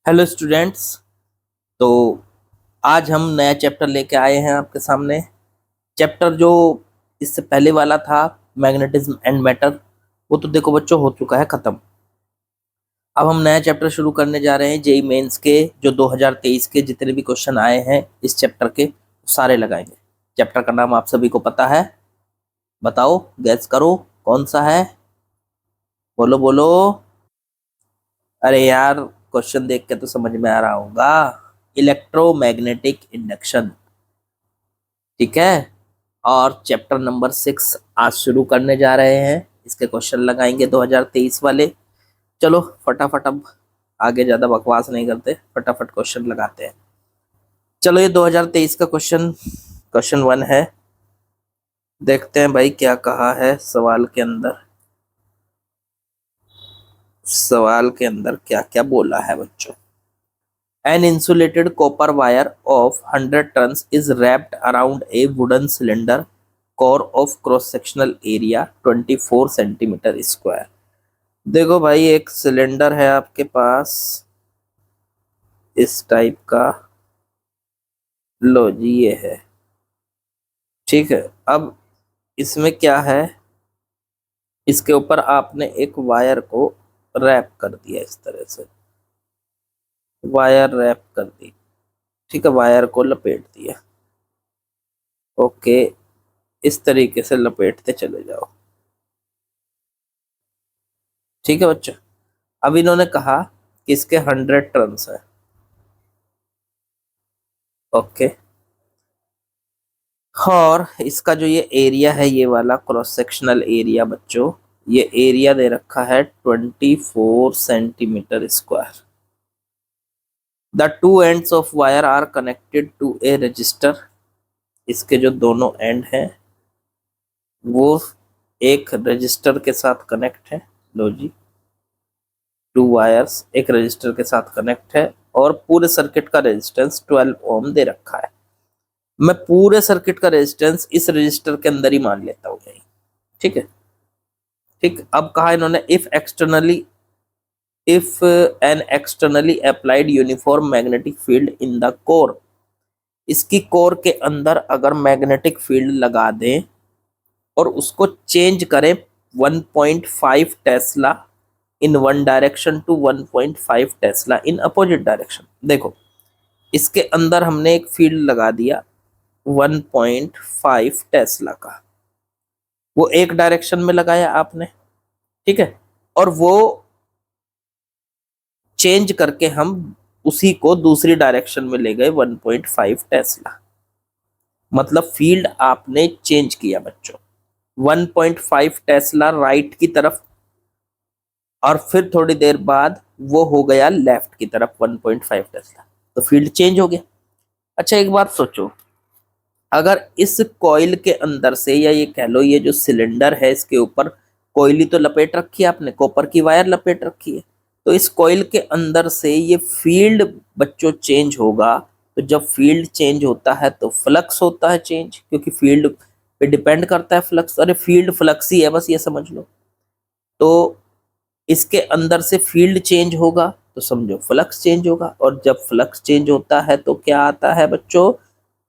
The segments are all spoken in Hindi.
Hello students. तो आज हम नया चैप्टर लेके आए हैं आपके सामने। चैप्टर जो इससे पहले वाला था, मैग्नेटिज्म एंड मैटर, वो तो देखो बच्चों हो चुका है खत्म। अब हम नया चैप्टर शुरू करने जा रहे हैं। जेई मेंस के जो 2023 के जितने भी क्वेश्चन आए हैं इस चैप्टर के सारे लगाएंगे। चैप्टर का नाम आप सभी को पता है, बताओ, गैस करो कौन सा है। बोलो बोलो। अरे यार, क्वेश्चन देख के तो समझ में आ रहा होगा, इलेक्ट्रोमैग्नेटिक इंडक्शन। ठीक है। और चैप्टर नंबर 6 आज शुरू करने जा रहे हैं। इसके क्वेश्चन लगाएंगे 2023 वाले। चलो फटाफट, अब आगे ज्यादा बकवास नहीं करते, फटाफट क्वेश्चन लगाते हैं। चलो ये 2023 का क्वेश्चन 1 है। देखते हैं भाई क्या कहा है सवाल के अंदर। सवाल के अंदर क्या क्या बोला है बच्चों। An insulated copper wire of 100 tons is wrapped around a wooden cylinder core of cross-sectional area 24 centimetre square. देखो भाई, एक सिलेंडर है आपके पास इस टाइप का। लो जी, ये है। ठीक है। अब इसमें क्या है, इसके ऊपर आपने एक वायर को रैप कर दिया इस तरह से। वायर रैप कर दी। ठीक है, वायर को लपेट दिया। ओके, इस तरीके से लपेटते चले जाओ। ठीक है बच्चों। अब इन्होंने कहा कि इसके 100 टर्न्स है। ओके। और इसका जो ये एरिया है, ये वाला क्रॉस सेक्शनल एरिया बच्चों, ये एरिया दे रखा है 24 centimetre square. The two ends of wire are connected to a register. इसके जो दोनों एंड हैं वो एक रजिस्टर के साथ कनेक्ट है। लो जी, टू वायर्स एक रजिस्टर के साथ कनेक्ट है और पूरे सर्किट का रेजिस्टेंस 12 ओम दे रखा है। मैं पूरे सर्किट का रेजिस्टेंस इस रजिस्टर के अंदर ही मान लेता हूँ यही। ठीक है। ठीक। अब कहा इन्होंने if an externally applied uniform magnetic field in the core. इसकी कोर के अंदर अगर मैग्नेटिक फील्ड लगा दें और उसको चेंज करें 1.5 tesla in one direction to 1.5 tesla in opposite direction. देखो, इसके अंदर हमने एक फील्ड लगा दिया 1.5 टेस्ला का, वो एक डायरेक्शन में लगाया आपने। ठीक है। और वो चेंज करके हम उसी को दूसरी डायरेक्शन में ले गए 1.5 टेस्ला। मतलब फील्ड आपने चेंज किया बच्चों, 1.5 टेस्ला राइट की तरफ, और फिर थोड़ी देर बाद वो हो गया लेफ्ट की तरफ 1.5 टेस्ला। तो फील्ड चेंज हो गया। अच्छा एक बात सोचो, अगर इस कॉइल के अंदर से, या ये कह लो ये जो सिलेंडर है इसके ऊपर कॉइल ही तो लपेट रखी है आपने, कॉपर की वायर लपेट रखी है, तो इस कॉइल के अंदर से ये फील्ड बच्चों चेंज होगा। तो जब फील्ड चेंज होता है तो फ्लक्स होता है चेंज, क्योंकि फील्ड पे डिपेंड करता है फ्लक्स। अरे फील्ड फ्लक्स ही है, बस ये समझ लो। तो इसके अंदर से फील्ड चेंज होगा तो समझो फ्लक्स चेंज होगा, और जब फ्लक्स चेंज होता है तो क्या आता है बच्चों,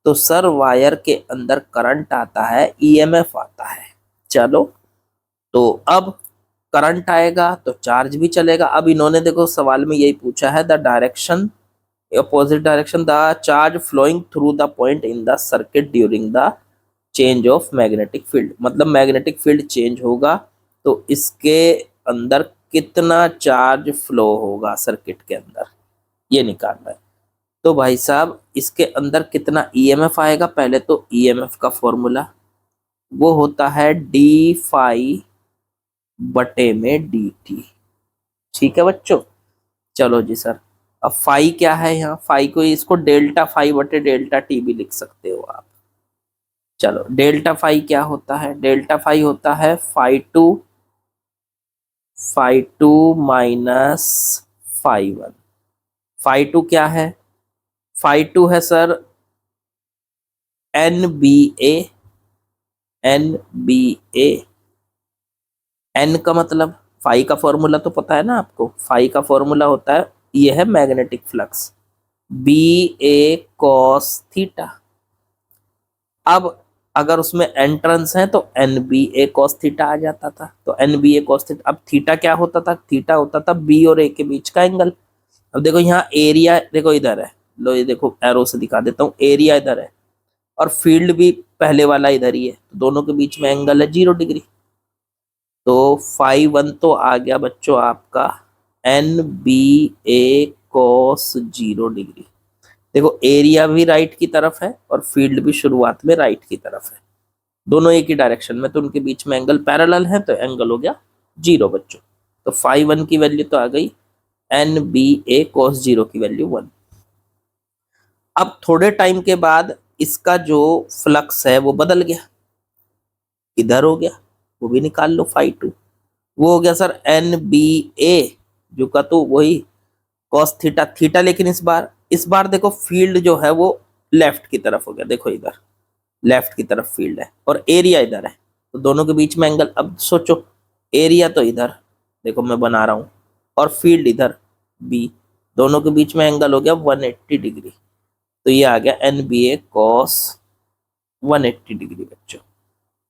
तो सर वायर के अंदर करंट आता है, ईएमएफ आता है। चलो, तो अब करंट आएगा तो चार्ज भी चलेगा। अब इन्होंने देखो सवाल में यही पूछा है, the direction opposite direction the charge flowing through the point in the circuit during the change of magnetic field. मतलब मैग्नेटिक फील्ड चेंज होगा तो इसके अंदर कितना चार्ज फ्लो होगा सर्किट के अंदर, ये निकालना है। तो भाई साहब इसके अंदर कितना ईएमएफ आएगा, पहले तो ईएमएफ का फॉर्मूला वो होता है डी फाई बटे में डी टी। ठीक है बच्चों। चलो जी सर, अब फाई क्या है, यहाँ फाई को, इसको डेल्टा फाई बटे डेल्टा टी भी लिख सकते हो आप। चलो, डेल्टा फाई क्या होता है, डेल्टा फाई होता है phi two minus phi 1। Phi 2 क्या है, फाई 2 है sir N B A. N का मतलब, फाई का फॉर्मूला तो पता है ना आपको, फाई का फॉर्मूला होता है ये है magnetic flux, B A cos theta. अब अगर उसमें एंट्रेंस है तो N B A cos theta आ जाता था, तो N B A cos theta. अब थीटा क्या होता था, थीटा होता था बी और ए के बीच का एंगल। अब देखो यहाँ एरिया देखो इधर है, लो ये देखो एरो से दिखा देता हूँ, एरिया इधर है और फील्ड भी पहले वाला इधर ही है, तो दोनों के बीच में एंगल है 0 डिग्री। तो फाइव वन तो आ गया बच्चों आपका N B A cos 0 degree. देखो एरिया भी राइट की तरफ है और फील्ड भी शुरुआत में राइट की तरफ है, दोनों एक ही डायरेक्शन में, तो उनके बीच में एंगल पैरेलल है, तो एंगल हो गया 0 बच्चों। तो फाइव वन की वैल्यू तो आ गई, एन बी ए कॉस 0 की वैल्यू 1। अब थोड़े टाइम के बाद इसका जो फ्लक्स है वो बदल गया, इधर हो गया, वो भी निकाल लो फाई टू। वो हो गया सर एन बी ए जो का तो वही कॉस थीटा थीटा, लेकिन इस बार देखो फील्ड जो है वो लेफ्ट की तरफ हो गया, देखो इधर लेफ्ट की तरफ फील्ड है और एरिया इधर है, तो दोनों के बीच में एंगल। अब सोचो एरिया तो इधर देखो मैं बना रहा हूं और फील्ड इधर बी, दोनों के बीच में एंगल हो गया 180 डिग्री। तो ये आ गया N B A cos 180 degree बच्चों।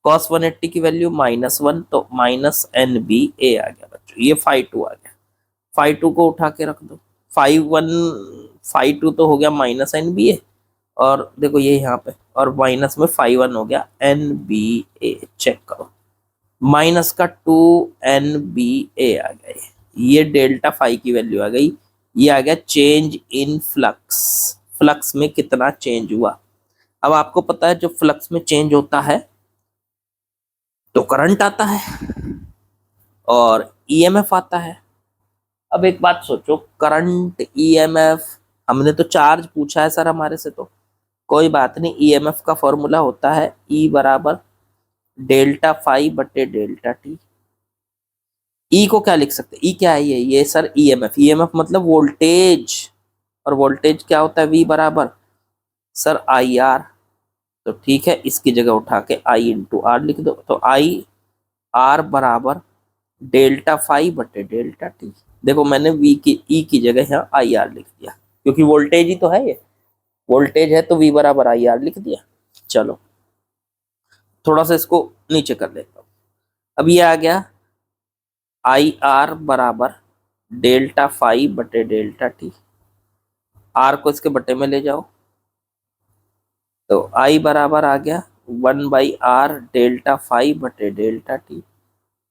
कॉस 180 की वैल्यू -1, तो माइनस एन बी ए आ गया बच्चों। ये फाई टू आ गया, फाई टू को उठा के रख दो, फाइव वन फाई टू तो हो गया माइनस एन बी ए, और देखो ये यहाँ पे और माइनस में फाइव वन हो गया एन बी ए। चेक करो माइनस का 2 NBA आ गया, ये डेल्टा फाई की वैल्यू आ गई। ये आ गया चेंज इन फ्लक्स, फ्लक्स में कितना चेंज हुआ। अब आपको पता है जो फ्लक्स में चेंज होता है तो करंट आता है और ईएमएफ आता है। अब एक बात सोचो, करंट ईएमएफ, हमने तो चार्ज पूछा है सर हमारे से, तो कोई बात नहीं, ईएमएफ का फॉर्मूला होता है ई बराबर डेल्टा फाई बटे डेल्टा टी। ई को क्या लिख सकते हैं, ई क्या है, ये सर ईएमएफ, ईएमएफ मतलब वोल्टेज, और वोल्टेज क्या होता है वी बराबर सर आई आर। तो ठीक है, इसकी जगह उठा के आई इंटू आर लिख दो, तो आई आर बराबर डेल्टा फाई बटे डेल्टा टी। देखो मैंने वी की ई की जगह यहाँ आई आर लिख दिया, क्योंकि वोल्टेज ही तो है, ये वोल्टेज है तो वी बराबर आई आर लिख दिया। चलो थोड़ा सा इसको नीचे कर लेता हूँ। अब ये आ गया आई आर बराबर डेल्टा फाई बटे डेल्टा टी, आर को इसके बटे में ले जाओ, तो आई बराबर आ गया 1/r डेल्टा फाई बटे डेल्टा टी।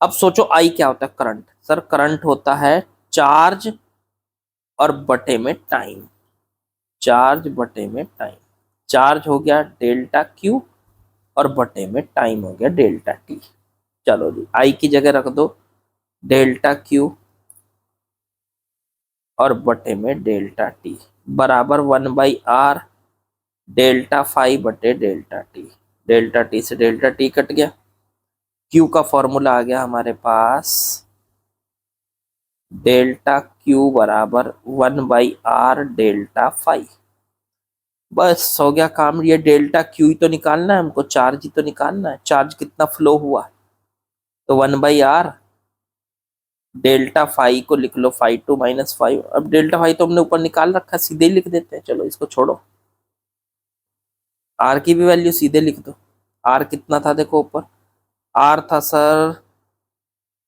अब सोचो आई क्या होता है, करंट। सर करंट होता है चार्ज और बटे में टाइम, चार्ज बटे में टाइम। चार्ज हो गया डेल्टा क्यू और बटे में टाइम हो गया डेल्टा टी। चलो जी आई की जगह रख दो डेल्टा क्यू और बटे में डेल्टा टी बराबर 1/r डेल्टा फाई बटे डेल्टा टी। डेल्टा टी से डेल्टा टी कट गया, क्यू का फॉर्मूला आ गया हमारे पास डेल्टा क्यू बराबर 1/r डेल्टा फाई। बस हो गया काम। ये डेल्टा क्यू ही तो निकालना है हमको, चार्ज ही तो निकालना है, चार्ज कितना फ्लो हुआ, तो 1/r डेल्टा फाई को लिख लो फाई टू माइनस फाइव। अब डेल्टा फाई तो हमने ऊपर निकाल रखा, सीधे ही लिख देते हैं, चलो इसको छोड़ो, आर की भी वैल्यू सीधे लिख दो। आर कितना था देखो ऊपर, आर था सर,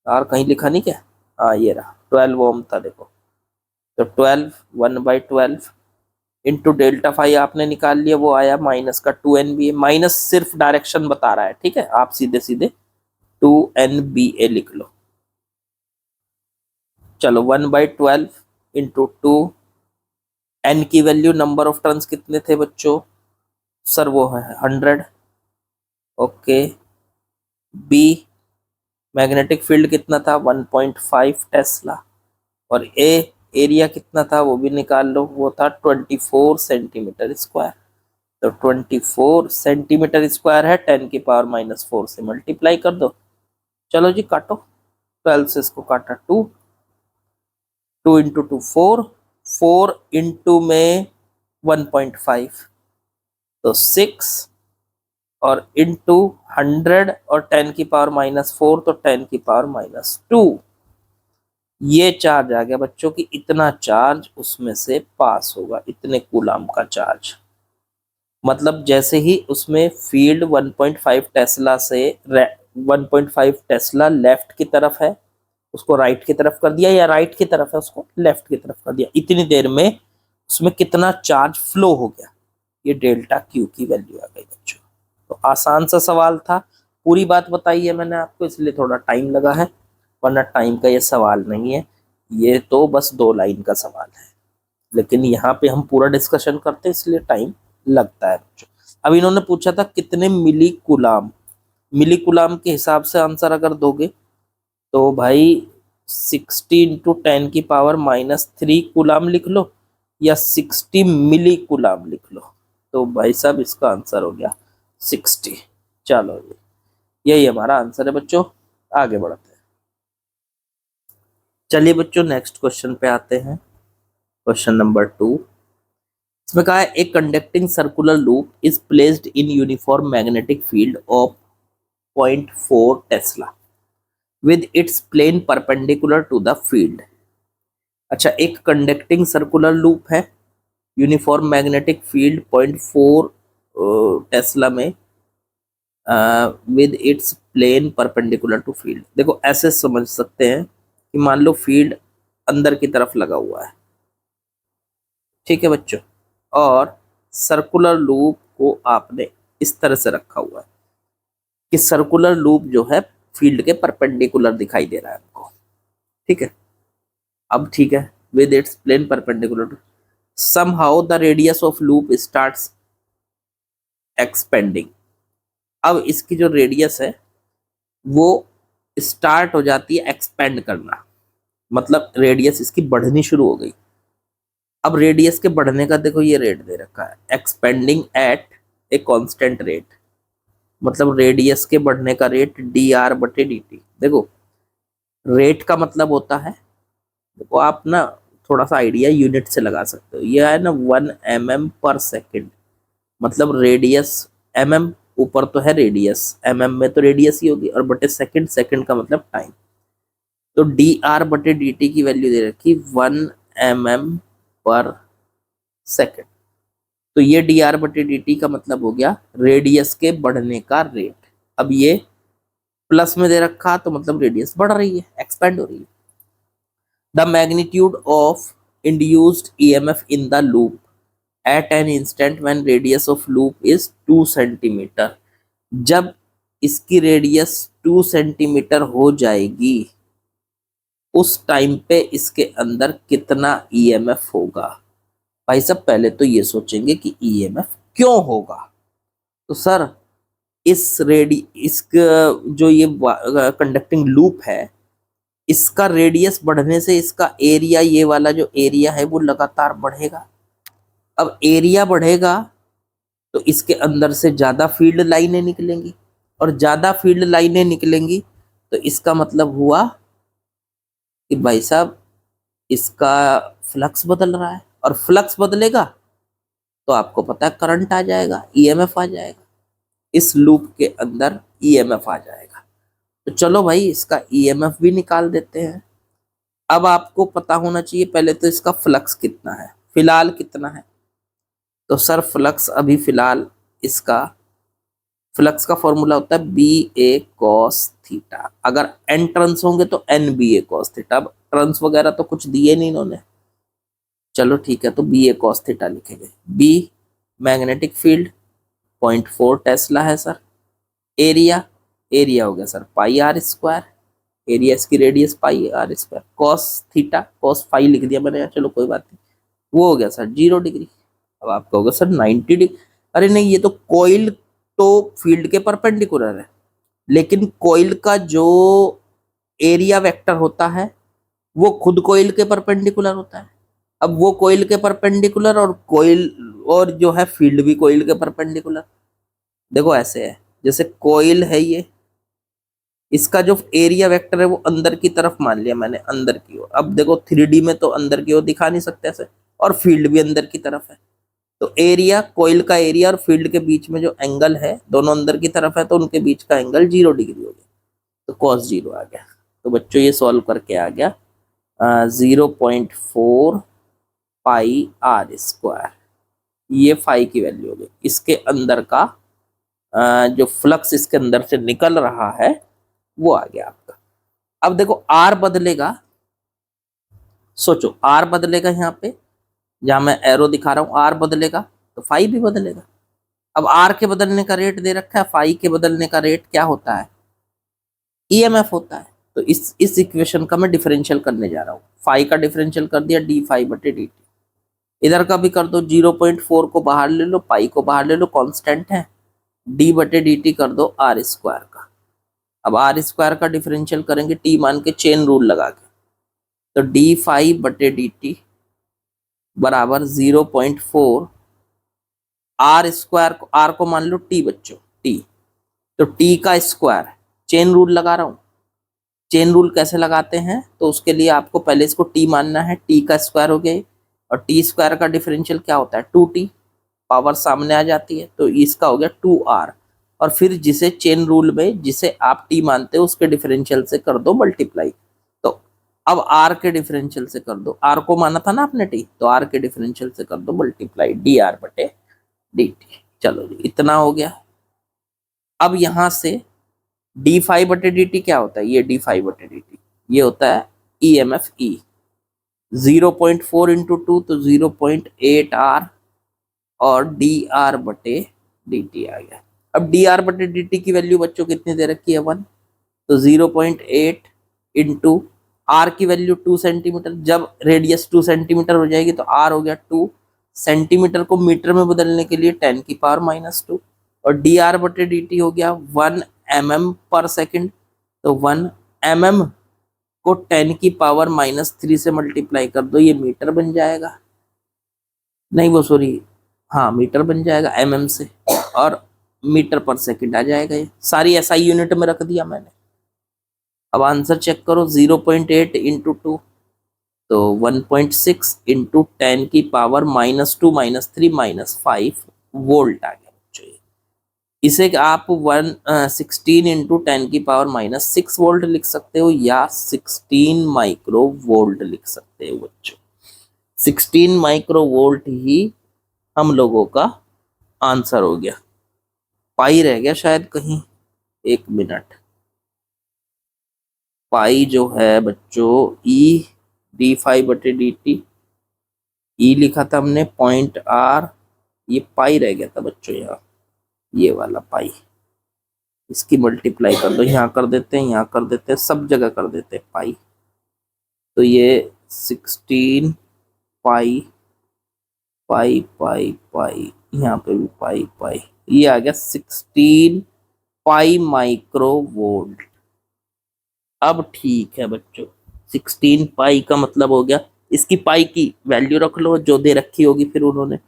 आर कहीं लिखा नहीं क्या, हाँ ये रहा 12 ओम था देखो, तो 12 1/12 इंटू डेल्टा फाई आपने निकाल लिया, वो आया माइनस का 2NBA। माइनस सिर्फ डायरेक्शन बता रहा है, ठीक है, आप सीधे सीधे 2NBA लिख लो। चलो 1/12 इंटू 2, एन की वैल्यू नंबर ऑफ टर्न्स कितने थे बच्चों, सर वो है 100। ओके, बी मैग्नेटिक फील्ड कितना था 1.5 टेस्ला, और ए एरिया कितना था वो भी निकाल लो, वो था 24 सेंटीमीटर स्क्वायर। तो 24 सेंटीमीटर स्क्वायर है, 10⁻⁻4 से मल्टीप्लाई कर दो। चलो जी काटो, 12 से इसको काटा 2, 2 इंटू 2 4, 4 इंटू में 1.5 तो 6, और इंटू 100 और 10⁻⁻4 तो 10⁻²। ये चार्ज आ गया बच्चों की, इतना चार्ज उसमें से पास होगा, इतने कूलाम का चार्ज। मतलब जैसे ही उसमें फील्ड 1.5 टेस्ला से 1.5 टेस्ला लेफ्ट की तरफ है, उसको राइट की तरफ कर दिया, या राइट की तरफ है उसको लेफ्ट की तरफ कर दिया, इतनी देर में उसमें कितना चार्ज फ्लो हो गया, ये डेल्टा क्यू की वैल्यू आ गई बच्चों। तो आसान सा सवाल था, पूरी बात बताई है मैंने आपको, इसलिए थोड़ा टाइम लगा है, वरना टाइम का ये सवाल नहीं है, ये तो बस 2 लाइन का सवाल है, लेकिन यहाँ पे हम पूरा डिस्कशन करते हैं इसलिए टाइम लगता है बच्चों। अब इन्होंने पूछा था कितने मिली कुलाम, मिली कुलाम के हिसाब से आंसर अगर दोगे तो भाई 60 × 10⁻³ कुलाम लिख लो, या 60 मिली कुलाम लिख लो, तो भाई साहब इसका आंसर हो गया 60। चलो यही हमारा आंसर है बच्चों, आगे बढ़ते हैं। चलिए बच्चों नेक्स्ट क्वेश्चन पे आते हैं, क्वेश्चन नंबर 2। इसमें कहा है a conducting circular loop is placed in uniform magnetic field of 0.4 tesla with its plane perpendicular to the field. अच्छा, एक कंडक्टिंग सर्कुलर लूप है, यूनिफॉर्म मैग्नेटिक फील्ड 0.4 टेस्ला में, with its plane perpendicular to field. देखो ऐसे समझ सकते हैं कि मान लो फील्ड अंदर की तरफ लगा हुआ है, ठीक है बच्चों, और सर्कुलर लूप को आपने इस तरह से रखा हुआ है कि सर्कुलर लूप जो है फील्ड के परपेंडिकुलर दिखाई दे रहा है हमको, ठीक है। अब ठीक है, with its plane perpendicular to, somehow the radius of loop starts expanding. अब इसकी जो रेडियस है वो स्टार्ट हो जाती है एक्सपेंड करना, मतलब रेडियस इसकी बढ़नी शुरू हो गई। अब रेडियस के बढ़ने का देखो ये रेट दे रखा है, expanding at a constant rate, मतलब रेडियस के बढ़ने का रेट dr/dt। देखो रेट का मतलब होता है, देखो आप ना थोड़ा सा आइडिया यूनिट से लगा सकते हो, ये है ना 1 mm/सेकेंड, मतलब रेडियस, mm ऊपर तो है रेडियस, mm में तो रेडियस ही होगी, और बटे सेकेंड, सेकेंड का मतलब टाइम, तो dr/dt की वैल्यू दे रखी 1 mm/सेकेंड। तो ये dr/dt का मतलब हो गया रेडियस के बढ़ने का रेट। अब ये प्लस में दे रखा तो मतलब रेडियस बढ़ रही है, एक्सपेंड हो रही है। The magnitude of induced EMF in the loop at an instant when radius of loop is 2 centimetre. जब इसकी रेडियस 2 सेंटीमीटर हो जाएगी उस टाइम पे इसके अंदर कितना ईएमएफ होगा। भाई साहब पहले तो ये सोचेंगे कि ईएमएफ क्यों होगा, तो सर इस जो ये कंडक्टिंग लूप है, इसका रेडियस बढ़ने से इसका एरिया, ये वाला जो एरिया है वो लगातार बढ़ेगा। अब एरिया बढ़ेगा तो इसके अंदर से ज्यादा फील्ड लाइनें निकलेंगी, और ज्यादा फील्ड लाइनें निकलेंगी तो इसका मतलब हुआ कि भाई साहब इसका फ्लक्स बदल रहा है, और फ्लक्स बदलेगा तो आपको पता है करंट आ जाएगा, ईएमएफ आ जाएगा, इस लूप के अंदर ईएमएफ आ जाएगा। तो चलो भाई इसका ईएमएफ भी निकाल देते हैं। अब आपको पता होना चाहिए पहले तो इसका फ्लक्स कितना है, फिलहाल कितना है, तो सर फ्लक्स अभी फिलहाल इसका फ्लक्स का फॉर्मूला होता है BA cos थीटा। अगर n टर्न्स होंगे तो NBA cos थीटा। अब टर्न्स वगैरह तो कुछ दिए नहीं इन्होंने, चलो ठीक है, तो BA cos थीटा लिखेंगे। B मैग्नेटिक फील्ड 0.4 टेस्ला है सर, एरिया, एरिया हो गया सर πr², एरिया इसकी radius πr², cos theta, cos phi लिख दिया मैंने, चलो कोई बात नहीं, वो हो गया सर 0 डिग्री। अब आपका होगा सर 90 डिग्री, अरे नहीं ये तो कोइल तो फील्ड के परपेंडिकुलर है, लेकिन कोइल का जो एरिया वेक्टर होता है वो खुद कोइल के परपेंडिकुलर होता है। अब वो कोइल के परपेंडिकुलर, और कोइल और जो है फील्ड भी कोइल के परपेंडिकुलर। देखो ऐसे है, जैसे कोइल है ये, इसका जो एरिया वेक्टर है वो अंदर की तरफ मान लिया मैंने, अंदर की ओर। अब देखो 3D में तो अंदर की ओर दिखा नहीं सकते ऐसे, और फील्ड भी अंदर की तरफ है, तो एरिया, कोइल का एरिया और फील्ड के बीच में जो एंगल है दोनों अंदर की तरफ है, तो उनके बीच का एंगल 0 डिग्री हो गया, तो cos 0 आ गया। तो बच्चों ये सॉल्व करके आ गया 0.4 पाई आर स्क्वायर, ये फाई की वैल्यू होगी। इसके अंदर का जो फ्लक्स इसके अंदर से निकल रहा है वो आ गया आपका। अब देखो आर बदलेगा, सोचो आर बदलेगा, यहाँ पे जहां मैं एरो दिखा रहा हूं आर बदलेगा तो फाई भी बदलेगा। अब आर के बदलने का रेट दे रखा है, फाई के बदलने का रेट क्या होता है, ईएमएफ होता है। तो इस इक्वेशन का मैं डिफरेंशियल करने जा रहा हूँ। फाई का डिफरेंशियल कर दिया डी फाई बटे डी टी, इधर का भी कर दो, 0.4 को बाहर ले लो, पाई को बाहर ले लो, कांस्टेंट है, डी बटे डी टी कर दो आर स्क्वायर का। अब आर स्क्वायर का डिफरेंशियल करेंगे टी मान के, चेन रूल लगा के, तो डी फाई बटे डी टी बराबर 0.4 आर स्क्वायर, आर को मान लो टी बच्चों, टी, तो टी का स्क्वायर, चेन रूल लगा रहा हूं। चेन रूल कैसे लगाते हैं, तो उसके लिए आपको पहले इसको टी मानना है, टी का स्क्वायर हो गया, और टी स्क्वायर का डिफरेंशियल क्या होता है 2t, पावर सामने आ जाती है, तो इसका हो गया 2r, और फिर जिसे चेन रूल में जिसे आप टी मानते हो उसके डिफरेंशियल से कर दो मल्टीप्लाई। तो अब r के डिफरेंशियल से कर दो, r को माना था ना आपने t, तो r के डिफरेंशियल से कर दो मल्टीप्लाई डी आर बटे डी टी। चलो जी इतना हो गया। अब यहां से डी फाई बटे डी टी क्या होता है, ये डी फाई बटे डी टी ये होता है E M F E, 0.4 into two तो 0.8 आर, और डी आर बटे डी टी आ गया। अब डी आर बटे डी टी की वैल्यू बच्चों कितनी दे रखी है 1, तो 0.8 इंटू आर की वैल्यू 2 सेंटीमीटर, जब रेडियस 2 सेंटीमीटर हो जाएगी तो आर हो गया 2 सेंटीमीटर को मीटर में बदलने के लिए 10 की पावर -2, और डी आर बटे डी टी हो गया 1 mm पर सेकेंड, तो 1 mm को 10 की पावर -3 से मल्टीप्लाई कर दो, ये मीटर बन जाएगा, नहीं वो सॉरी, हाँ मीटर बन जाएगा mm से, और मीटर पर सेकंड आ जाएगा। ये सारी एसआई यूनिट में रख दिया मैंने। अब आंसर चेक करो, 0.8 इंटू टू तो 1.6 इंटू 10 की पावर -2 -3 -5 वोल्ट आ गया बच्चों। इसे आप 16 इंटू 10 की पावर -6 वोल्ट लिख सकते हो, या 16 माइक्रो वोल्ट लिख सकते हो बच्चों। 16 माइक्रो वोल्ट ही हम लोगों का आंसर हो गया। पाई रह गया शायद कहीं, 1 मिनट, पाई जो है बच्चों ई डी फाई बटे डी टी, ई लिखा था हमने, पॉइंट आर, ये पाई रह गया था बच्चों यहाँ, ये वाला पाई, इसकी मल्टीप्लाई कर दो, यहाँ कर देते हैं, यहाँ कर देते हैं, सब जगह कर देते हैं पाई, तो ये 16 पाई पाई पाई पाई, यहाँ पे भी पाई पाई, ये आ गया 16 पाई माइक्रो वोल्ट। अब ठीक है बच्चों, 16 पाई का मतलब हो गया, इसकी पाई की वैल्यू रख लो जो दे रखी होगी, फिर उन्होंने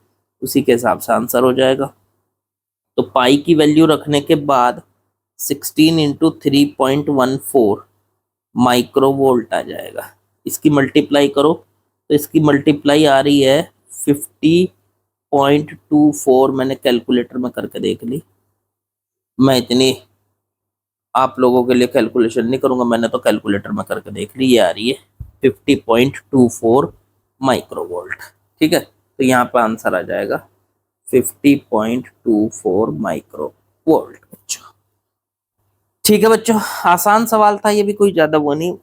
उसी के हिसाब से आंसर हो जाएगा। तो पाई की वैल्यू रखने के बाद 16 इंटू 3.14 माइक्रो वोल्ट आ जाएगा। इसकी मल्टीप्लाई करो तो इसकी मल्टीप्लाई आ रही है 50.24, मैंने कैलकुलेटर में करके देख ली, मैं इतनी आप लोगों के लिए कैलकुलेशन नहीं करूंगा, मैंने तो कैलकुलेटर में करके देख ली, ये आ रही है 50.24 माइक्रो वोल्ट। ठीक है, तो यहाँ पर आंसर आ जाएगा 50.24 माइक्रो वोल्ट बच्चों। ठीक है बच्चों, आसान सवाल था ये भी, कोई ज्यादा वो नहीं।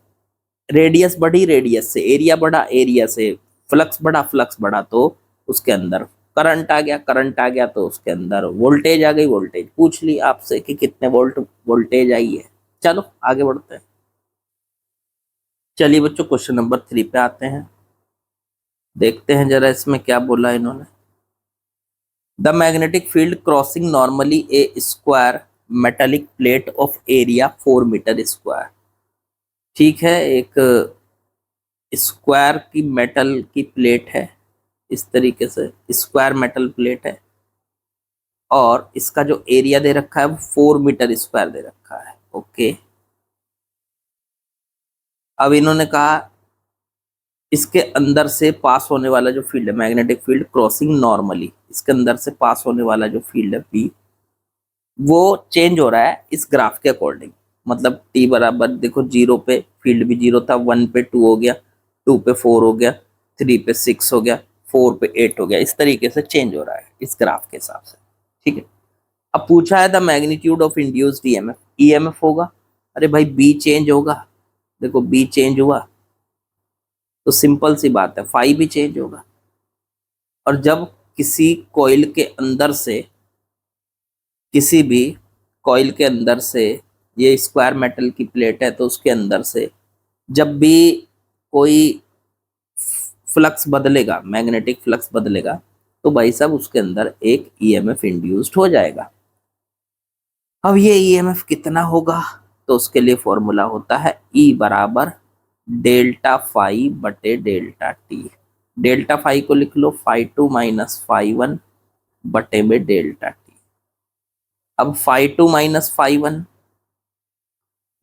रेडियस बढ़ी, रेडियस से एरिया बढ़ा, एरिया से फ्लक्स बढ़ा, फ्लक्स बढ़ा तो उसके अंदर करंट आ गया, करंट आ गया तो उसके अंदर वोल्टेज आ गई, वोल्टेज पूछ ली आपसे कि कितने वोल्ट वोल्टेज आई है। चलो आगे बढ़ते हैं। चलिए बच्चों क्वेश्चन नंबर 3 पे आते हैं, देखते हैं जरा इसमें क्या बोला इन्होंने। The magnetic field crossing normally a square metallic plate of area 4 metre square. ठीक है, एक स्क्वायर की मेटल की प्लेट है, इस तरीके से स्क्वायर मेटल प्लेट है, और इसका जो एरिया दे रखा है वो 4 मीटर स्क्वायर दे रखा है। ओके, अब इन्होंने कहा इसके अंदर से पास होने वाला जो फील्ड है, मैग्नेटिक फील्ड क्रॉसिंग नॉर्मली, इसके अंदर से पास होने वाला जो फील्ड है पी, वो चेंज हो रहा है इस ग्राफ के अकॉर्डिंग। मतलब टी बराबर देखो 0 पे फील्ड भी 0 था, 1 पे 2 हो गया, 2 पे 4 हो गया, 3 पे 6 हो गया, 4 पे 8 हो गया। इस तरीके से चेंज हो रहा है इस ग्राफ के हिसाब से, ठीक है। अब पूछा है the magnitude of induced EMF, EMF होगा, अरे भाई बी चेंज होगा, देखो बी चेंज हुआ तो सिंपल सी बात है फाई भी चेंज होगा। और जब किसी कॉइल के अंदर से, किसी भी कॉइल के अंदर से, ये स्क्वायर मेटल की प्लेट है तो उसके अंदर से जब भी कोई फ्लक्स बदलेगा, मैग्नेटिक फ्लक्स बदलेगा, तो भाई साहब उसके अंदर एक ईएमएफ इंड्यूस्ड हो जाएगा। अब ये ईएमएफ कितना होगा, तो उसके लिए फॉर्मूला होता है ई बराबर डेल्टा फाई बटे डेल्टा टी। डेल्टा फाई को लिख लो phi two minus phi one बटे में डेल्टा टी। अब phi two minus phi one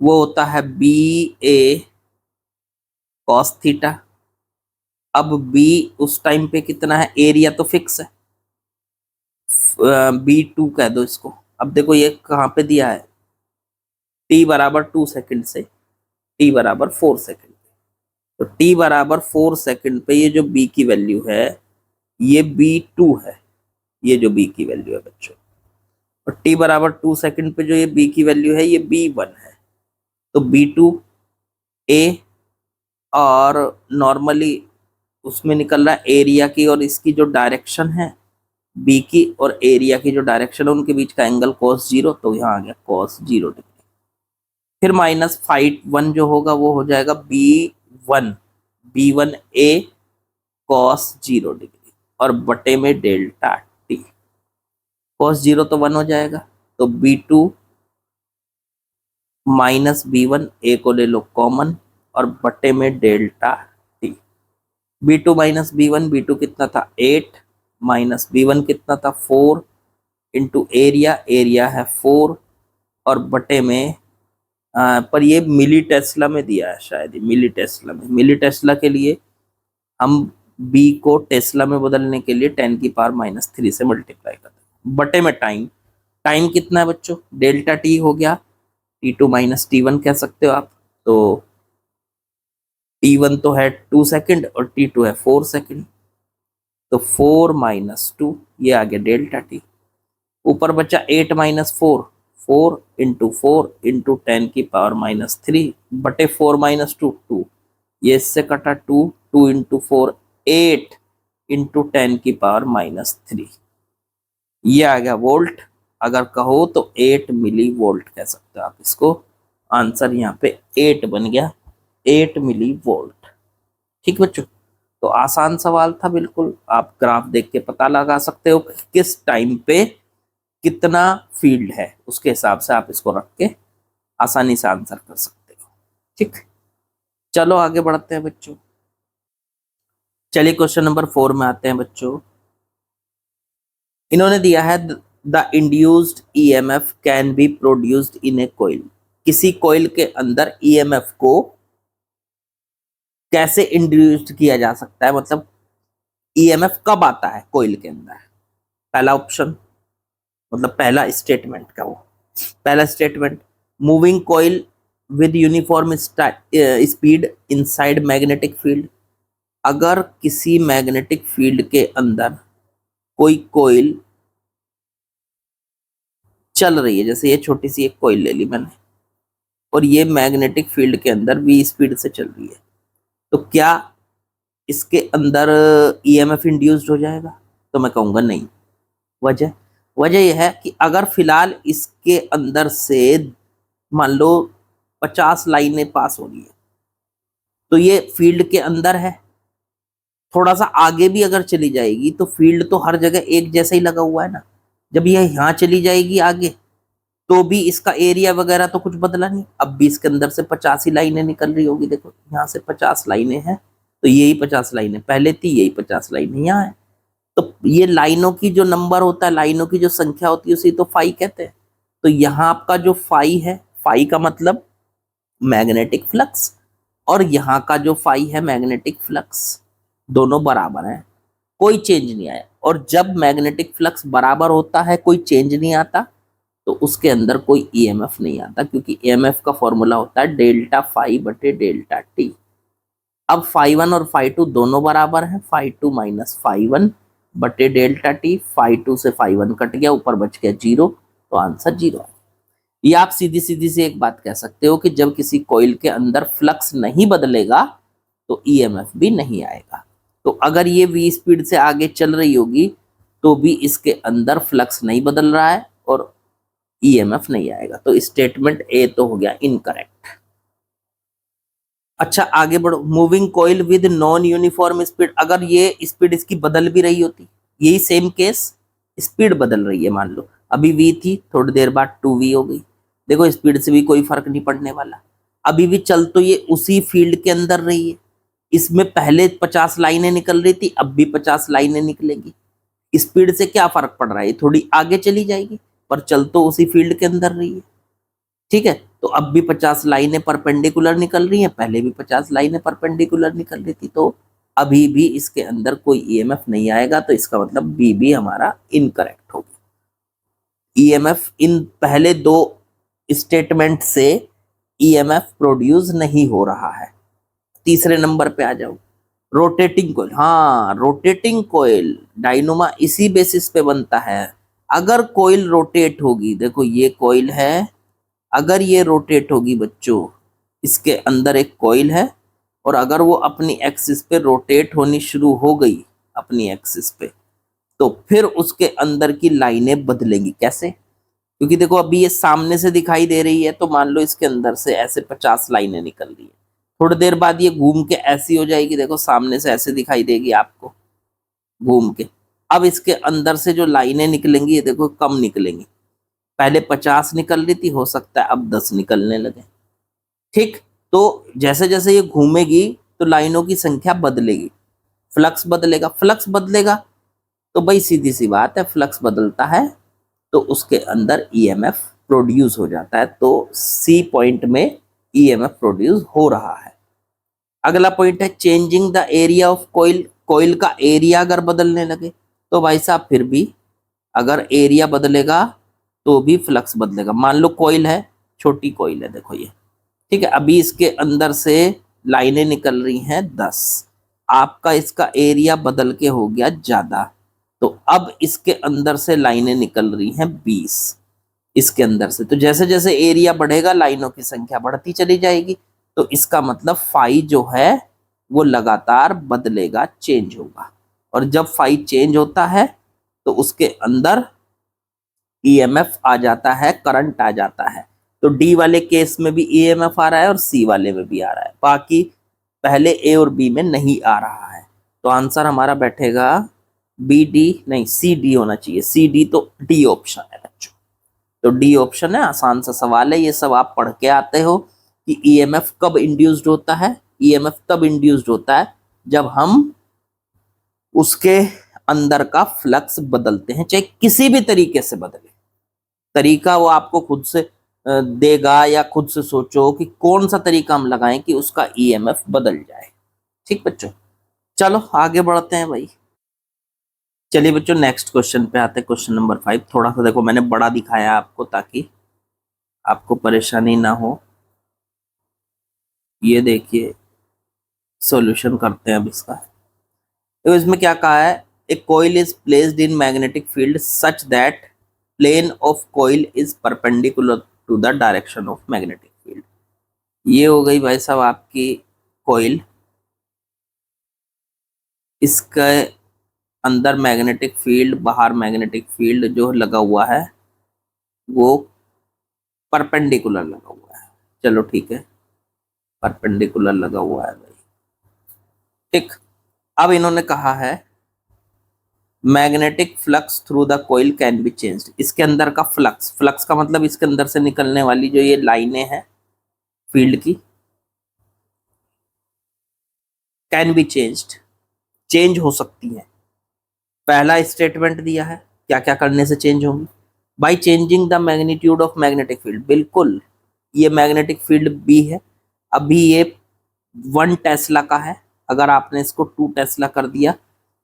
वो होता है बी ए कॉस थीटा। अब बी उस टाइम पे कितना है, एरिया तो फिक्स है, बी टू कह दो इसको। अब देखो ये कहाँ पे दिया है, टी बराबर 2 सेकंड से टी बराबर 4 सेकंड। तो टी बराबर 4 सेकंड पे ये जो बी की वैल्यू है ये बी2 है, ये जो बी की वैल्यू है बच्चों। और टी बराबर 2 सेकंड पे जो ये बी की वैल्यू है ये बी1 है। तो बी2 ए, और नॉर्मली उसमें निकल रहा है एरिया की और इसकी जो डायरेक्शन है बी की और एरिया की जो डायरेक्शन है उनके बीच का एंगल cos 0, तो यहाँ आ गया cos 0 डिग्री। फिर माइनस फाइव वन जो होगा वो हो जाएगा बी वन ए cos 0 डिग्री और बटे में डेल्टा टी। cos 0 तो 1 हो जाएगा, तो बी2 माइनस बी1 ए को ले लो कॉमन और बटे में डेल्टा टी। बी2 माइनस बी1, बी2 कितना था 8 माइनस बी1 कितना था 4 इंटू एरिया, एरिया है 4 और बटे में पर ये मिली टेस्ला में दिया है शायद, मिली टेस्ला में। मिली टेस्ला के लिए हम बी को टेस्ला में बदलने के लिए 10 की पावर माइनस 3 से मल्टीप्लाई करते हैं। बटे में टाइम, टाइम कितना है बच्चों, डेल्टा टी हो गया, T2 माइनस T1 कह सकते हो आप। तो T1 तो है 2 सेकंड और T2 है 4 सेकंड, तो 4 माइनस 2 ये आ गया डेल्टा टी। ऊपर बचा 8 माइनस 4, 4 इंटू 10 की पावर माइनस 3 बटे 4 माइनस 2 2, ये इससे कटा 2, 2 इंटू 4 8 इंटू 10 की पावर माइनस 3, ये आ गया वोल्ट। अगर कहो तो 8 मिली वोल्ट कह सकते हो आप इसको। आंसर यहाँ पे 8 बन गया, 8 मिली वोल्ट। ठीक बच्चों, तो आसान सवाल था बिल्कुल। आप ग्राफ देख के पता लगा सकते हो कि किस टाइम पे कितना फील्ड है, उसके हिसाब से आप इसको रख के आसानी से आंसर कर सकते हो। ठीक, चलो आगे बढ़ते हैं बच्चों। चलिए क्वेश्चन नंबर 4 में आते हैं बच्चों। इन्होंने दिया है the induced EMF can be produced in A coil. किसी कॉइल के अंदर ईएमएफ को कैसे इंड्यूस्ड किया जा सकता है, मतलब ईएमएफ कब आता है कॉइल के अंदर। पहला ऑप्शन, मतलब पहला स्टेटमेंट का, वो पहला statement, moving coil with uniform speed inside magnetic field. अगर किसी मैग्नेटिक फील्ड के अंदर कोई कॉइल चल रही है, जैसे ये छोटी सी एक कॉइल ले ली मैंने और ये मैग्नेटिक फील्ड के अंदर v स्पीड से चल रही है, तो क्या इसके अंदर ईएमएफ इंड्यूस्ड हो जाएगा, तो मैं कहूँगा नहीं। वजह यह है कि अगर फिलहाल इसके अंदर से मान लो 50 लाइनें पास हो रही है तो ये फील्ड के अंदर है। थोड़ा सा आगे भी अगर चली जाएगी तो फील्ड तो हर जगह एक जैसा ही लगा हुआ है ना। जब यह यहाँ चली जाएगी आगे तो भी इसका एरिया वगैरह तो कुछ बदला नहीं। अब भी इसके अंदर से 50 ही लाइनें निकल रही होगी, देखो यहाँ से 50 लाइनें हैं तो यही 50 लाइनें पहले थी, यही 50 लाइनें यहाँ है। तो ये लाइनों की जो नंबर होता है, लाइनों की जो संख्या होती है उसी तो फाई कहते हैं। तो यहाँ आपका जो फाई है, फाई का मतलब मैग्नेटिक फ्लक्स, और यहाँ का जो फाई है मैग्नेटिक फ्लक्स, दोनों बराबर हैं, कोई चेंज नहीं आया। और जब मैग्नेटिक फ्लक्स बराबर होता है कोई चेंज नहीं आता, तो उसके अंदर कोई ईएमएफ नहीं आता, क्योंकि ईएमएफ का फॉर्मूला होता है डेल्टा फाई बटे डेल्टा टी। अब फाई वन और फाई टू दोनों बराबर है, phi two minus phi one बटे डेल्टा टी, फाई टू से फाई वन कट गया, ऊपर बच गया जीरो, तो आंसर जीरो है। ये आप सीधी सीधी से एक बात कह सकते हो कि जब किसी कॉइल के अंदर फ्लक्स नहीं बदलेगा तो ईएमएफ भी नहीं आएगा। तो अगर ये v स्पीड से आगे चल रही होगी तो भी इसके अंदर फ्लक्स नहीं बदल रहा है और ईएमएफ नहीं आएगा, तो स्टेटमेंट ए तो हो गया इनकरेक्ट। अच्छा आगे बढ़ो, moving coil with non uniform speed, अगर ये स्पीड इसकी बदल भी रही होती, यही सेम केस, स्पीड बदल रही है, मान लो अभी v थी, थोड़ी देर बाद 2v हो गई, देखो स्पीड से भी कोई फर्क नहीं पड़ने वाला, अभी भी चल तो ये उसी फील्ड के अंदर रही है, इसमें पहले 50 लाइनें निकल रही थी, अब भी 50 लाइनें निकलेगी, स्पीड से क्या फर्क पड़ रहा है, थोड़ी आगे चली जाएगी पर चल तो उसी फील्ड के अंदर रही है, ठीक है। तो अब भी 50 लाइनें परपेंडिकुलर निकल रही हैं, पहले भी 50 लाइनें परपेंडिकुलर निकल रही थी, तो अभी भी इसके अंदर कोई ईएमएफ नहीं आएगा, तो इसका मतलब बी भी हमारा इनकरेक्ट होगा। ईएमएफ इन पहले दो स्टेटमेंट से ईएमएफ प्रोड्यूस नहीं हो रहा है। तीसरे नंबर पे आ जाओ, रोटेटिंग कोयल, हाँ रोटेटिंग कोयल डायनोमा इसी बेसिस पे बनता है, अगर कोयल रोटेट होगी, देखो ये कोयल है, अगर ये रोटेट होगी बच्चों, इसके अंदर एक कॉइल है और अगर वो अपनी एक्सिस पे रोटेट होनी शुरू हो गई अपनी एक्सिस पे, तो फिर उसके अंदर की लाइनें बदलेंगी। कैसे? क्योंकि देखो अभी ये सामने से दिखाई दे रही है, तो मान लो इसके अंदर से ऐसे 50 लाइनें निकल रही है, थोड़ी देर बाद ये घूम के ऐसी हो जाएगी, देखो सामने से ऐसे दिखाई देगी आपको घूम के, अब इसके अंदर से जो लाइनें निकलेंगी ये देखो कम निकलेंगी, पहले 50 निकल रही थी, हो सकता है अब 10 निकलने लगे, ठीक। तो जैसे जैसे ये घूमेगी तो लाइनों की संख्या बदलेगी, फ्लक्स बदलेगा, फ्लक्स बदलेगा तो भाई सीधी सी बात है, फ्लक्स बदलता है तो उसके अंदर ईएमएफ प्रोड्यूस हो जाता है, तो सी पॉइंट में ईएमएफ प्रोड्यूस हो रहा है। अगला पॉइंट है changing the area of coil, coil का एरिया अगर बदलने लगे तो भाई साहब फिर भी अगर एरिया बदलेगा तो भी फ्लक्स बदलेगा। मान लो कॉइल है, छोटी कॉइल है, देखो ये, ठीक है, अभी इसके अंदर से लाइनें निकल रही हैं 10, आपका इसका एरिया बदल के हो गया ज्यादा, तो अब इसके अंदर से लाइनें निकल रही हैं 20 इसके अंदर से, तो जैसे जैसे एरिया बढ़ेगा लाइनों की संख्या बढ़ती चली जाएगी, तो इसका मतलब फाई जो है वो लगातार बदलेगा, चेंज होगा, और जब फाई चेंज होता है तो उसके अंदर ईएमएफ आ जाता है, करंट आ जाता है, तो डी वाले केस में भी ईएमएफ आ रहा है और सी वाले में भी आ रहा है, बाकी पहले ए और बी में नहीं आ रहा है, तो आंसर हमारा बैठेगा बी डी, नहीं सी डी होना चाहिए, सी डी तो डी ऑप्शन है बच्चों, तो डी ऑप्शन है, आसान सा सवाल है, ये सब आप पढ़ के आते हो कि ईएमएफ कब इंड्यूस्ड होता है, ईएमएफ तब इंड्यूस्ड होता है जब हम उसके अंदर का फ्लक्स बदलते हैं, चाहे किसी भी तरीके से बदले, तरीका वो आपको खुद से देगा, या खुद से सोचो कि कौन सा तरीका हम लगाएं कि उसका ईएमएफ बदल जाए। ठीक बच्चों, चलो आगे बढ़ते हैं भाई। चलिए बच्चों नेक्स्ट क्वेश्चन पे आते हैं, क्वेश्चन नंबर 5। थोड़ा सा देखो मैंने बड़ा दिखाया आपको ताकि आपको परेशानी ना हो। ये देखिए सॉल्यूशन करते हैं अब इसका। तो इसमें क्या कहा है, a coil is placed in magnetic field such that plane of coil is perpendicular to the direction of magnetic field. ये हो गई भाई साहब आपकी कॉइल, इसके अंदर मैग्नेटिक फील्ड, बाहर मैग्नेटिक फील्ड जो लगा हुआ है वो परपेंडिकुलर लगा हुआ है, चलो ठीक है परपेंडिकुलर लगा हुआ है भाई, ठीक। अब इन्होंने कहा है magnetic flux through the coil can be changed, इसके अंदर का फ्लक्स, फ्लक्स का मतलब इसके अंदर से निकलने वाली जो ये लाइनें हैं फील्ड की, कैन बी चेंज्ड, चेंज हो सकती है। पहला स्टेटमेंट दिया है क्या क्या करने से चेंज होंगी, by changing the magnitude of magnetic field, बिल्कुल ये मैग्नेटिक फील्ड बी है, अभी ये 1 टेस्ला का है, अगर आपने इसको 2 टेस्ला कर दिया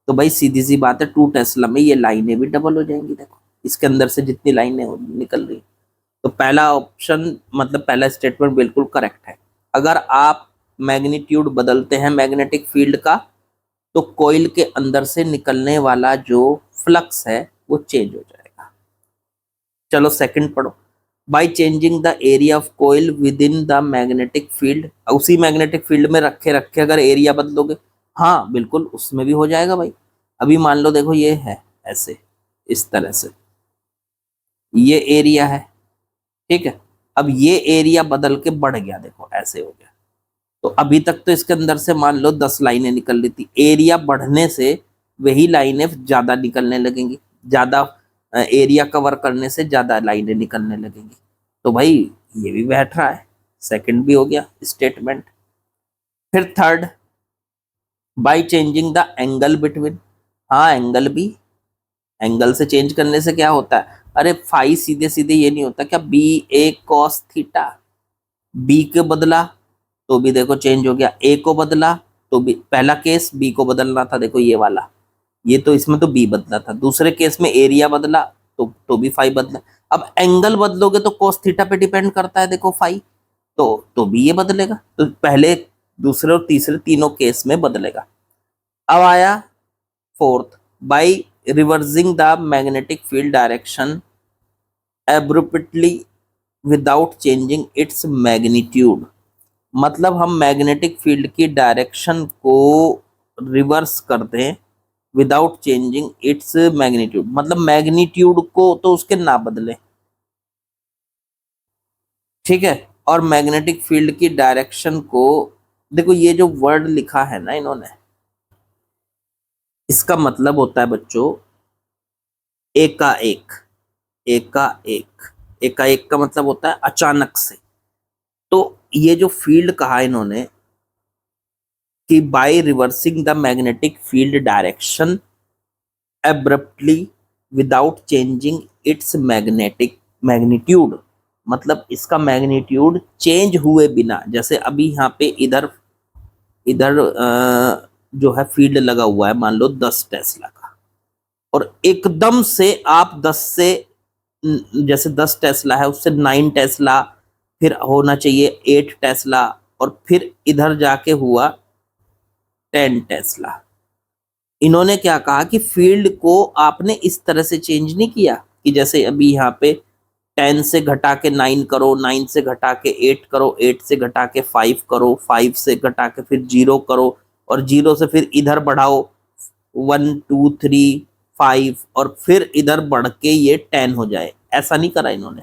तो भाई सीधी सी बात है 2 टेस्ला में ये लाइनें भी डबल हो जाएंगी, देखो इसके अंदर से जितनी लाइनें निकल रही, तो पहला ऑप्शन मतलब पहला स्टेटमेंट बिल्कुल करेक्ट है। अगर आप मैग्नीट्यूड बदलते हैं मैग्नेटिक फील्ड का, तो कॉइल के अंदर से निकलने वाला जो फ्लक्स है वो चेंज हो जाएगा। चलो सेकंड पढ़ो। By changing the area of coil with in the magnetic field, उसी मैग्नेटिक फील्ड में रखे रखे अगर एरिया बदलोगे, हाँ बिल्कुल उसमें भी हो जाएगा भाई। अभी मान लो देखो ये है ऐसे, इस तरह से ये एरिया है, ठीक है। अब ये एरिया बदल के बढ़ गया, देखो ऐसे हो गया। तो अभी तक तो इसके अंदर से मान लो 10 लाइनें निकल रही थी, एरिया बढ़ने से वही लाइनें ज्यादा निकलने लगेंगी, ज्यादा एरिया कवर करने से ज्यादा लाइनें निकलने लगेंगी। तो भाई ये भी बैठ रहा है, सेकंड भी हो गया स्टेटमेंट। फिर third, by changing the angle between, हाँ एंगल भी, एंगल से चेंज करने से क्या होता है, अरे फाई सीधे सीधे ये नहीं होता क्या, B A cos theta, B के बदला तो भी देखो चेंज हो गया, ए को बदला तो भी, पहला केस बी को बदलना था देखो ये वाला, ये तो इसमें तो बी बदला था, दूसरे केस में एरिया बदला तो भी फाई बदला। अब एंगल बदलोगे तो कोस थीटा पे डिपेंड करता है देखो फाई, तो भी ये बदलेगा, तो पहले दूसरे और तीसरे तीनों केस में बदलेगा। अब आया fourth, by reversing the magnetic field direction abruptly without changing its magnitude, मतलब हम मैग्नेटिक फील्ड की डायरेक्शन को रिवर्स कर दें विदाउट चेंजिंग इट्स मैग्नीट्यूड, मतलब मैग्नीट्यूड को तो उसके ना बदले, ठीक है। और मैग्नेटिक फील्ड की डायरेक्शन को, देखो ये जो वर्ड लिखा है ना इन्होंने, इसका मतलब होता है बच्चों एकाएक, एकाएक, एकाएक का मतलब होता है अचानक से। तो ये जो फील्ड कहा इन्होंने कि bye reversing the magnetic field direction abruptly without changing it's magnetic magnitude, मतलब इसका मैग्नीट्यूड चेंज हुए बिना, जैसे अभी यहाँ पे इधर इधर जो है फील्ड लगा हुआ है मान लो 10 टेस्ला का, और एकदम से आप 10 से, जैसे 10 टेस्ला है उससे 9 टेस्ला, फिर होना चाहिए 8 टेस्ला, और फिर इधर जाके हुआ 10 टेस्ला। इन्होंने क्या कहा कि फील्ड को आपने इस तरह से चेंज नहीं किया कि जैसे अभी यहाँ पे 10 से घटा के 9 करो, 9 से घटा के 8 करो, 8 से घटा के 5 करो, 5 से घटा के फिर 0 करो, और 0 से फिर इधर बढ़ाओ 1 2 3 5, और फिर इधर बढ़ के ये 10 हो जाए, ऐसा नहीं करा इन्होंने।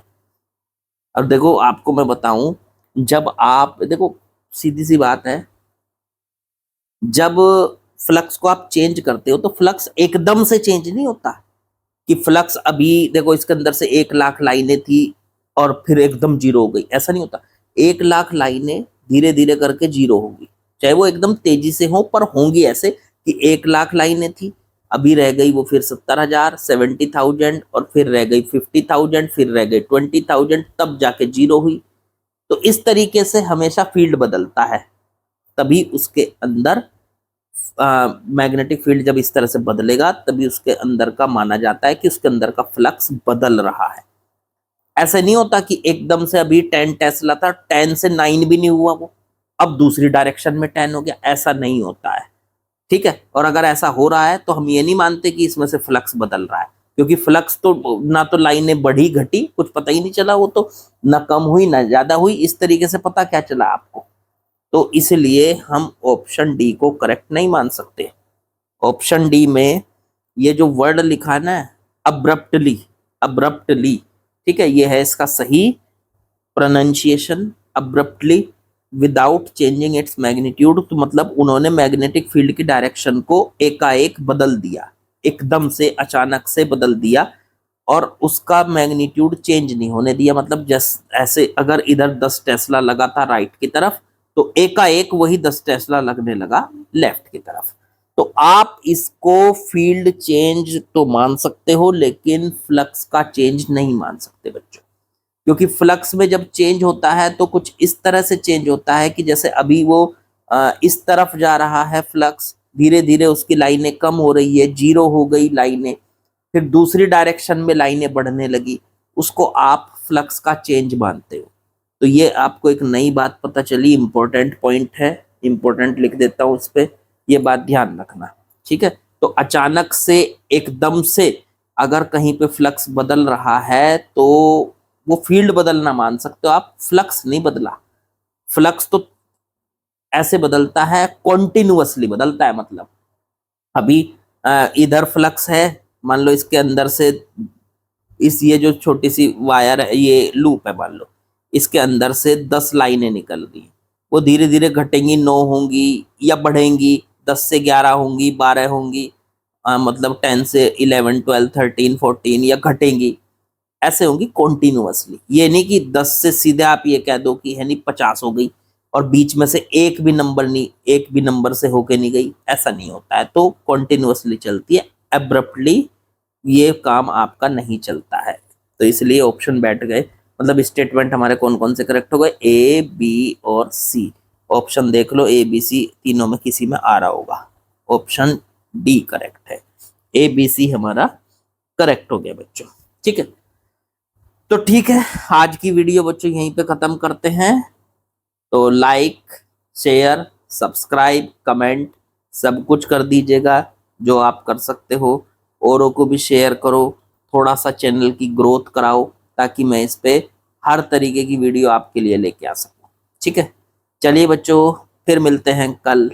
और देखो आपको मैं बताऊं, जब आप देखो सीधी सी बात है, जब फ्लक्स को आप चेंज करते हो तो फ्लक्स एकदम से चेंज नहीं होता कि फ्लक्स अभी देखो इसके अंदर से 1,00,000 लाइनें थी और फिर एकदम 0 हो गई, ऐसा नहीं होता। 1,00,000 लाइनें धीरे धीरे करके 0 होगी, चाहे वो एकदम तेजी से हो, पर होंगी ऐसे कि 1,00,000 लाइनें थी, अभी रह गई वो फिर 70,000, 70,000, और फिर रह गई 50,000, फिर रह गई 20,000, तब जाके 0 हुई। तो इस तरीके से हमेशा फील्ड बदलता है, तभी उसके अंदर मैग्नेटिक फील्ड जब इस तरह से बदलेगा तभी उसके अंदर का माना जाता है कि उसके अंदर का फ्लक्स बदल रहा है। ऐसे नहीं होता कि एकदम से अभी 10 टेस्ला था, 10 से 9 भी नहीं हुआ, वो अब दूसरी डायरेक्शन में 10 हो गया, ऐसा नहीं होता है, ठीक है। और अगर ऐसा हो रहा है तो हम ये नहीं मानते कि इसमें से फ्लक्स बदल रहा है, क्योंकि फ्लक्स तो ना तो लाइनें बढ़ी घटी कुछ पता ही नहीं चला, वो तो ना कम हुई ना ज्यादा हुई, इस तरीके से पता क्या चला आपको। तो इसलिए हम ऑप्शन डी को करेक्ट नहीं मान सकते। ऑप्शन डी में ये जो वर्ड लिखा है ना अब्रप्टली, अब्रप्टली, ठीक है, ये है इसका सही pronunciation, abruptly without changing its magnitude. तो मतलब उन्होंने मैग्नेटिक फील्ड की डायरेक्शन को एकाएक बदल दिया, एकदम से अचानक से बदल दिया, और उसका मैग्नीट्यूड चेंज नहीं होने दिया। मतलब जैसे ऐसे अगर इधर 10 टेस्ला लगा था राइट की तरफ, तो एकाएक वही 10 टेस्ला लगने लगा लेफ्ट की तरफ। तो आप इसको फील्ड चेंज तो मान सकते हो, लेकिन फ्लक्स का चेंज नहीं मान सकते बच्चों, क्योंकि फ्लक्स में जब चेंज होता है तो कुछ इस तरह से चेंज होता है कि जैसे अभी वो इस तरफ जा रहा है फ्लक्स, धीरे धीरे उसकी लाइनें कम हो रही है, 0 हो गई लाइनें, फिर दूसरी डायरेक्शन में लाइनें बढ़ने लगी, उसको आप फ्लक्स का चेंज मानते हो। तो ये आपको एक नई बात पता चली, इंपॉर्टेंट पॉइंट है, इंपॉर्टेंट लिख देता हूँ इस पे, ये बात ध्यान रखना, ठीक है। तो अचानक से एकदम से अगर कहीं पे फ्लक्स बदल रहा है तो वो फील्ड बदलना मान सकते हो आप, फ्लक्स नहीं बदला। फ्लक्स तो ऐसे बदलता है, कॉन्टिन्यूअसली बदलता है। मतलब अभी इधर फ्लक्स है, मान लो इसके अंदर से इस ये जो छोटी सी वायर है, ये लूप है, मान लो इसके अंदर से 10 लाइनें निकल रही हैं, वो धीरे धीरे घटेंगी, 9 होंगी या बढ़ेंगी, 10 से 11 होंगी, 12 होंगी, मतलब 10 से 11, 12, 13, 14, या घटेंगी, ऐसे होंगी कॉन्टिन्यूअसली। ये नहीं कि 10 से सीधे आप ये कह दो कि है नहीं 50 हो गई और बीच में से एक भी नंबर नहीं, एक भी नंबर से होके नहीं गई, ऐसा नहीं होता है। तो कॉन्टिन्यूअसली चलती है, एब्रप्टली ये काम आपका नहीं चलता है। तो इसलिए ऑप्शन बैठ गए, मतलब स्टेटमेंट हमारे कौन कौन से करेक्ट हो गए, ए, बी और सी। ऑप्शन देख लो, ए, बी, सी तीनों में किसी में आ रहा होगा, ऑप्शन डी करेक्ट है, ए, बी, सी हमारा करेक्ट हो गया बच्चों, ठीक है। तो ठीक है, आज की वीडियो बच्चों यहीं पे खत्म करते हैं। तो लाइक, शेयर, सब्सक्राइब, कमेंट सब कुछ कर दीजिएगा जो आप कर सकते हो। औरों को भी शेयर करो, थोड़ा सा चैनल की ग्रोथ कराओ, ताकि मैं इस पे हर तरीके की वीडियो आपके लिए लेके आ सकूं, ठीक है। चलिए बच्चों, फिर मिलते हैं कल।